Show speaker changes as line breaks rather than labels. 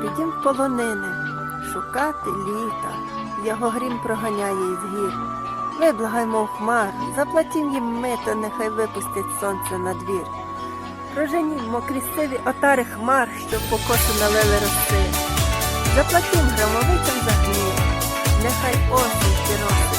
підім в полонини, шукати літа, його грім проганяє із гір. Виблагаймо у хмар, заплатім їм мито, нехай випустять сонце на двір. Проженімо крізь сиві отари хмар, що в покосу налили роси. Заплатім громовицям за гнів, нехай осінь роси